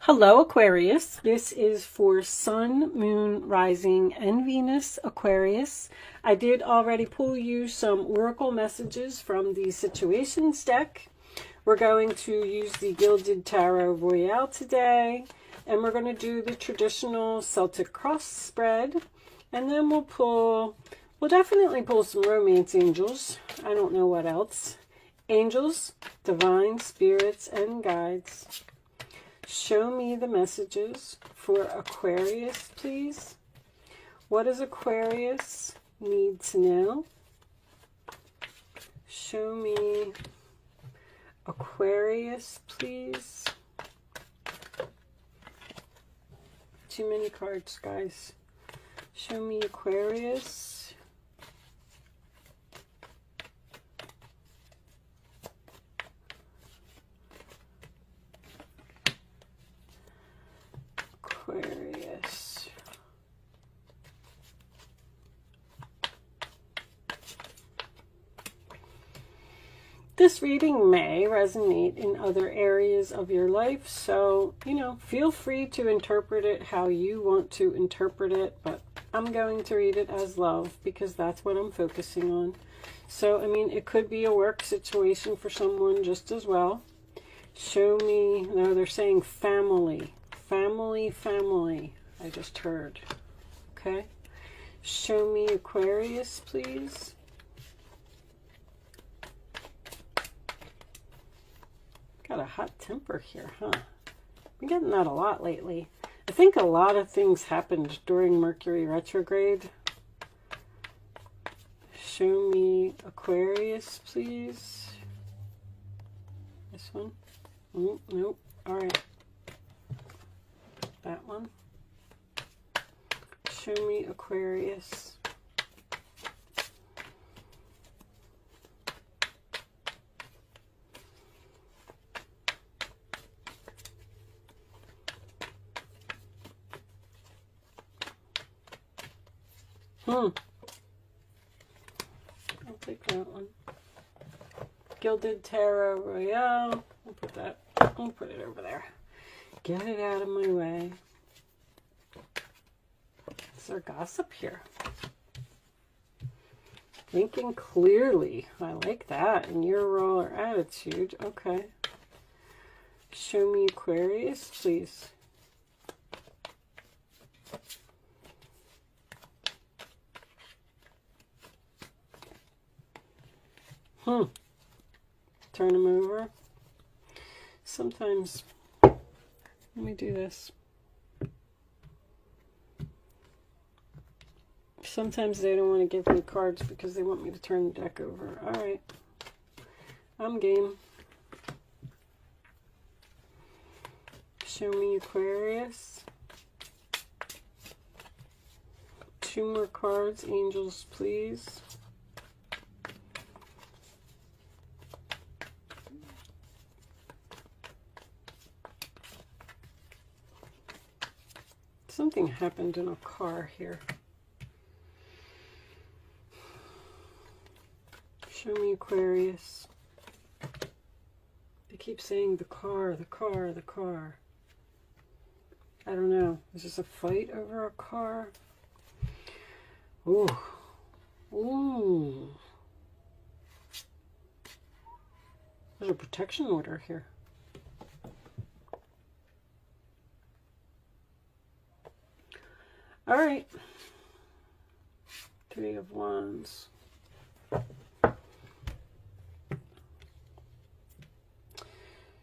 Hello, Aquarius. This is for Sun, Moon, Rising, and Venus, Aquarius. I did already pull you some oracle messages from the Situations deck. We're going to use the Gilded Tarot Royale today, and we're going to do the traditional Celtic cross spread, and then we'll definitely pull some romance angels. I don't know what else. Angels, divine spirits, and guides. Show me the messages for Aquarius, please. What does Aquarius need to know? Show me Aquarius, please. Too many cards, guys. Show me Aquarius. Aquarius. This reading may resonate in other areas of your life, so, feel free to interpret it how you want to interpret it, but I'm going to read it as love because that's what I'm focusing on. So, it could be a work situation for someone just as well. Show me, no, they're saying family. Family, I just heard. Okay. Show me Aquarius, please. Got a hot temper here, huh? Been getting that a lot lately. I think a lot of things happened during Mercury retrograde. Show me Aquarius, please. This one? Nope. All right. That one. Show me Aquarius. I'll take that one. Gilded Tarot Royale. I'll put it over there. Get it out of my way. Is there gossip here? Thinking clearly. I like that. And your role or attitude. Okay. Show me Aquarius, please. Turn them over. Sometimes, let me do this. Sometimes they don't want to give me cards because they want me to turn the deck over. All right. I'm game. Show me Aquarius. 2 more cards. Angels, please. Something happened in a car here. Show me Aquarius. They keep saying the car. I don't know. Is this a fight over a car? Ooh. There's a protection order here. All right. 3 of Wands.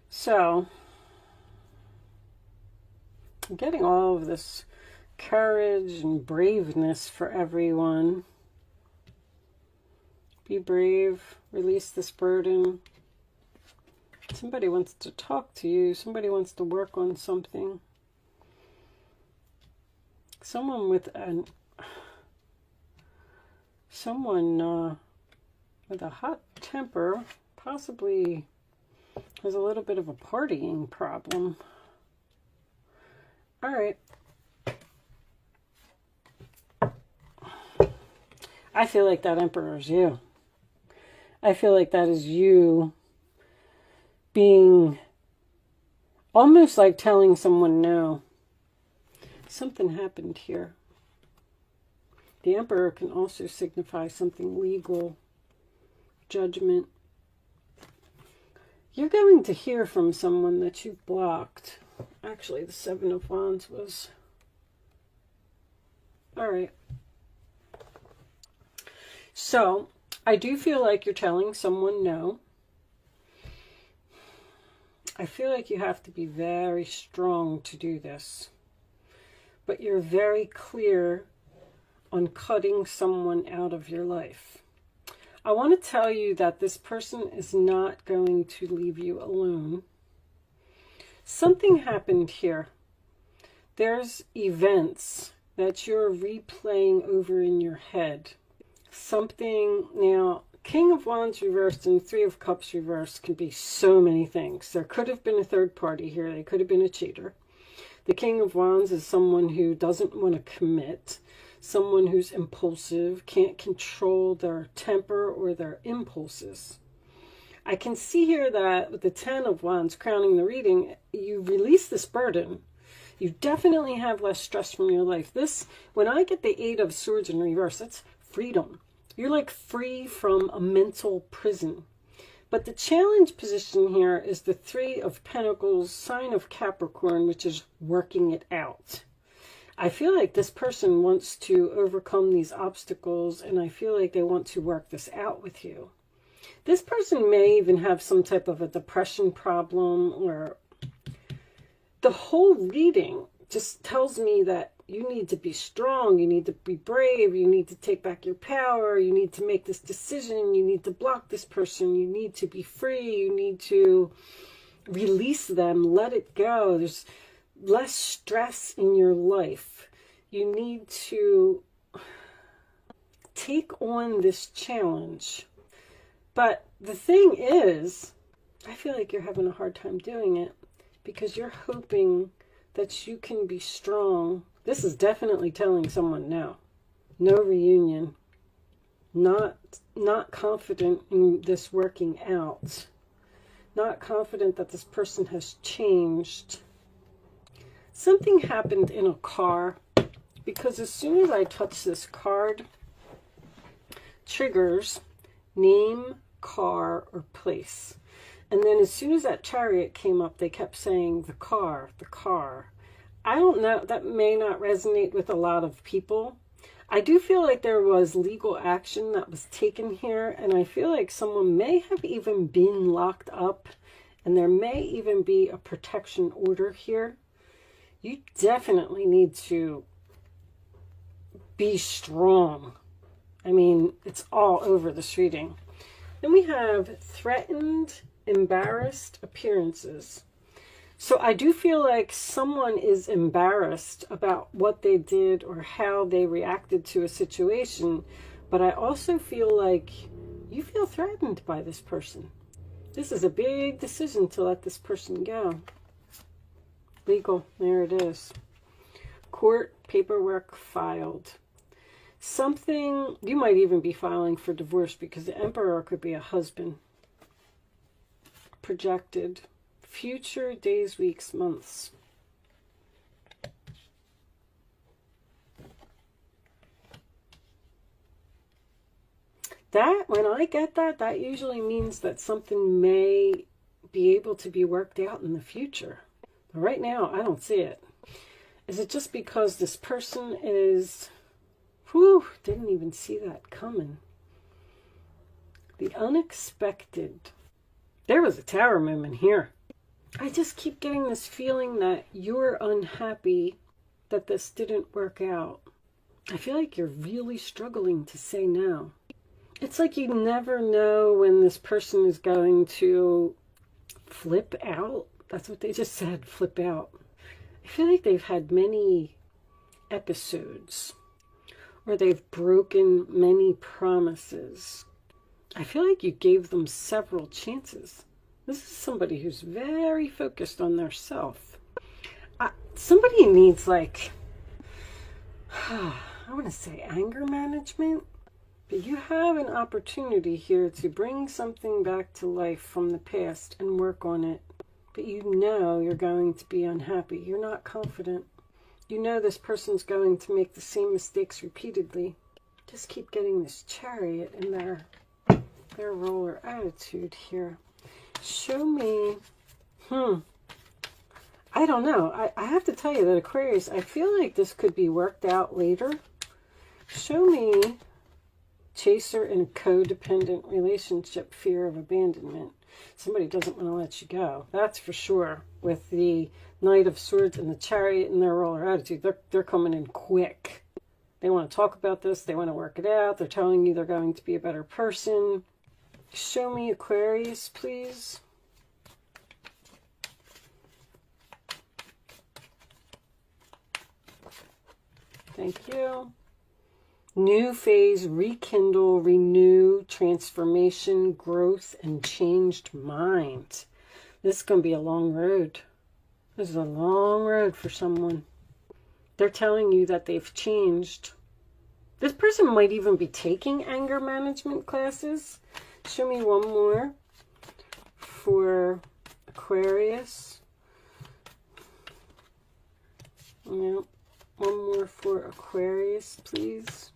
So, I'm getting all of this courage and braveness for everyone. Be brave. Release this burden. Somebody wants to talk to you. Somebody wants to work on something. Someone with a hot temper possibly has a little bit of a partying problem. All right. I feel like that Emperor is you. I feel like that is you being Almost like telling someone no. Something happened here. The Emperor can also signify something legal, judgment. You're going to hear from someone that you've blocked. Actually, the Seven of Wands was... All right. So, I do feel like you're telling someone no. I feel like you have to be very strong to do this. But you're very clear on cutting someone out of your life. I want to tell you that this person is not going to leave you alone. Something happened here. There's events that you're replaying over in your head. Something, now, King of Wands reversed and Three of Cups reversed can be so many things. There could have been a third party here. They could have been a cheater. The King of Wands is someone who doesn't want to commit, someone who's impulsive, can't control their temper or their impulses. I can see here that with the Ten of Wands crowning the reading, you release this burden. You definitely have less stress from your life. This, when I get the Eight of Swords in reverse, that's freedom. You're like free from a mental prison. But the challenge position here is the Three of Pentacles, sign of Capricorn, which is working it out. I feel like this person wants to overcome these obstacles, and I feel like they want to work this out with you. This person may even have some type of a depression problem, or the whole reading just tells me that you need to be strong, you need to be brave, you need to take back your power, you need to make this decision, you need to block this person, you need to be free, you need to release them, let it go. There's less stress in your life. You need to take on this challenge. But the thing is, I feel like you're having a hard time doing it because you're hoping that you can be strong. This is definitely telling someone no. No reunion. Not confident in this working out. Not confident that this person has changed. Something happened in a car, because as soon as I touch this card, triggers name, car, or place. And then as soon as that Chariot came up, they kept saying the car, the car. I don't know, that may not resonate with a lot of people. I do feel like there was legal action that was taken here, and I feel like someone may have even been locked up, and there may even be a protection order here. You definitely need to be strong. I mean, it's all over this reading. Then we have threatened, embarrassed appearances. So I do feel like someone is embarrassed about what they did or how they reacted to a situation, but I also feel like you feel threatened by this person. This is a big decision to let this person go. Legal, there it is. Court, paperwork filed. Something, you might even be filing for divorce because the Emperor could be a husband. Projected. Future days, weeks, months. That, when I get that, that usually means that something may be able to be worked out in the future. But right now, I don't see it. Is it just because this person is, whew, didn't even see that coming. The unexpected. There was a tower moment here. I just keep getting this feeling that you're unhappy that this didn't work out. I feel like you're really struggling to say no. It's like you never know when this person is going to flip out. That's what they just said, flip out. I feel like they've had many episodes, or they've broken many promises. I feel like you gave them several chances. This is somebody who's very focused on their self. Somebody needs, like, I want to say anger management. But you have an opportunity here to bring something back to life from the past and work on it. But you know you're going to be unhappy. You're not confident. You know this person's going to make the same mistakes repeatedly. Just keep getting this Chariot in their roller attitude here. Show me, I don't know. I have to tell you that Aquarius, I feel like this could be worked out later. Show me chaser in a codependent relationship, fear of abandonment. Somebody doesn't want to let you go. That's for sure. With the Knight of Swords and the Chariot and their roller attitude, they're coming in quick. They want to talk about this. They want to work it out. They're telling you they're going to be a better person. Show me Aquarius, please. Thank you. New phase, rekindle, renew, transformation, growth, and changed mind. This is going to be a long road. This is a long road for someone. They're telling you that they've changed. This person might even be taking anger management classes. Show me one more for Aquarius. Yep. One more for Aquarius, please.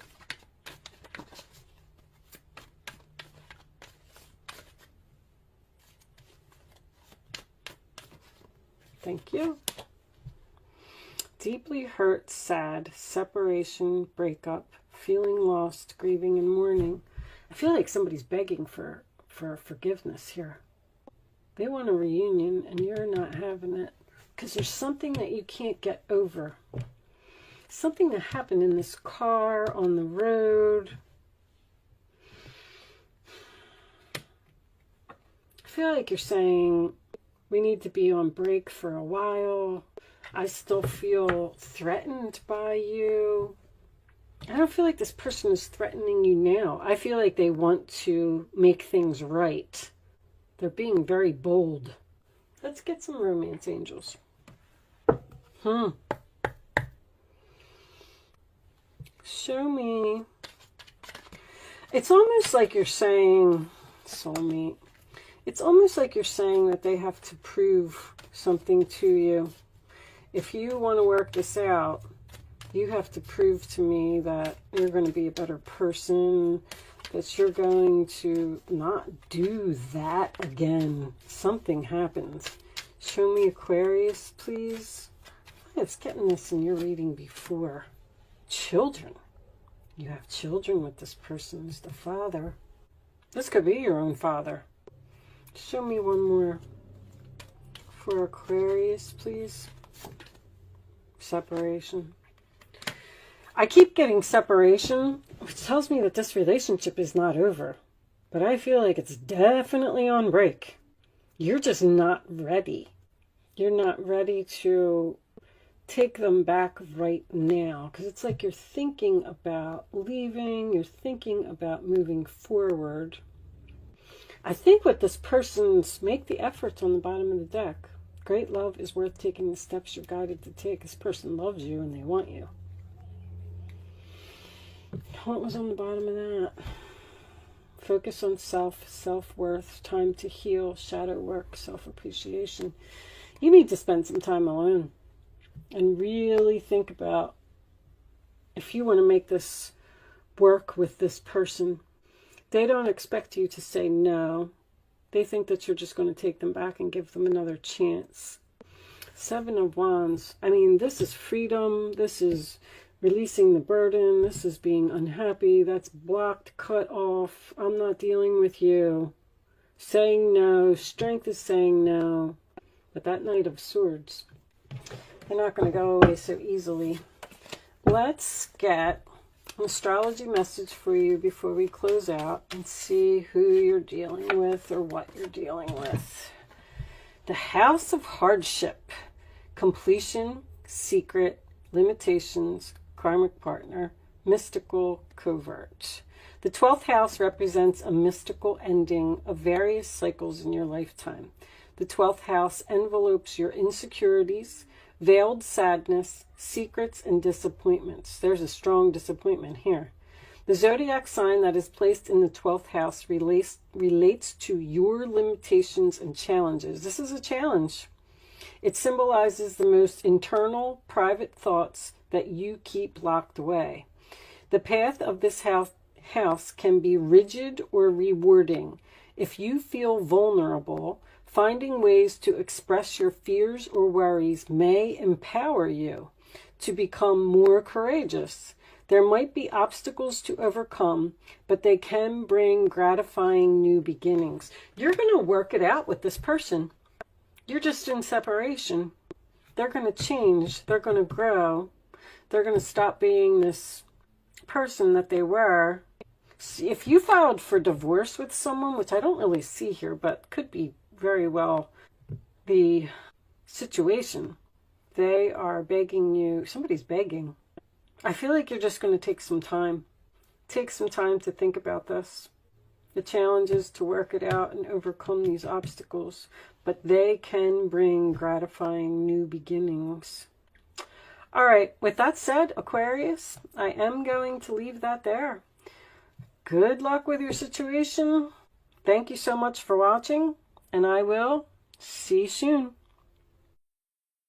Thank you. Deeply hurt, sad, separation, breakup, feeling lost, grieving, and mourning. I feel like somebody's begging for forgiveness here. They want a reunion, and you're not having it because there's something that you can't get over. Something that happened in this car, on the road. I feel like you're saying, we need to be on break for a while. I still feel threatened by you. I don't feel like this person is threatening you now. I feel like they want to make things right. They're being very bold. Let's get some romance angels. Show me. It's almost like you're saying, soulmate, it's almost like you're saying that they have to prove something to you. If you want to work this out, you have to prove to me that you're going to be a better person, that you're going to not do that again. Something happens. Show me Aquarius, please. It's getting this in your reading before. Children. You have children with this person as the father. This could be your own father. Show me one more for Aquarius, please. Separation. I keep getting separation, which tells me that this relationship is not over. But I feel like it's definitely on break. You're just not ready. You're not ready to take them back right now, because it's like you're thinking about leaving, you're thinking about moving forward. I think with this person's, make the efforts on the bottom of the deck. Great love is worth taking the steps you're guided to take. This person loves you and they want you. What was on the bottom of that? Focus on self, self-worth, time to heal, shadow work, self-appreciation. You need to spend some time alone and really think about if you want to make this work with this person. They don't expect you to say no. They think that you're just going to take them back and give them another chance. Seven of Wands. I mean, this is freedom. This is releasing the burden. This is being unhappy. That's blocked, cut off. I'm not dealing with you. Saying no. Strength is saying no. But that Knight of Swords, they're not going to go away so easily. Let's get an astrology message for you before we close out and see who you're dealing with or what you're dealing with. The House of Hardship, completion, secret, limitations, karmic partner, mystical, covert. The 12th house represents a mystical ending of various cycles in your lifetime. The 12th house envelopes your insecurities, veiled sadness, secrets, and disappointments. There's a strong disappointment here. The zodiac sign that is placed in the 12th house relates to your limitations and challenges. This is a challenge. It symbolizes the most internal, private thoughts that you keep locked away. The path of this house can be rigid or rewarding. If you feel vulnerable, finding ways to express your fears or worries may empower you to become more courageous. There might be obstacles to overcome, but they can bring gratifying new beginnings. You're going to work it out with this person. You're just in separation. They're going to change. They're going to grow. They're going to stop being this person that they were. If you filed for divorce with someone, which I don't really see here, but could be very well the situation, they are begging you. Somebody's begging. I feel like you're just going to take some time. Take some time to think about this. The challenge is to work it out and overcome these obstacles, but they can bring gratifying new beginnings. All right, with that said, Aquarius, I am going to leave that there. Good luck with your situation. Thank you so much for watching, and I will see you soon.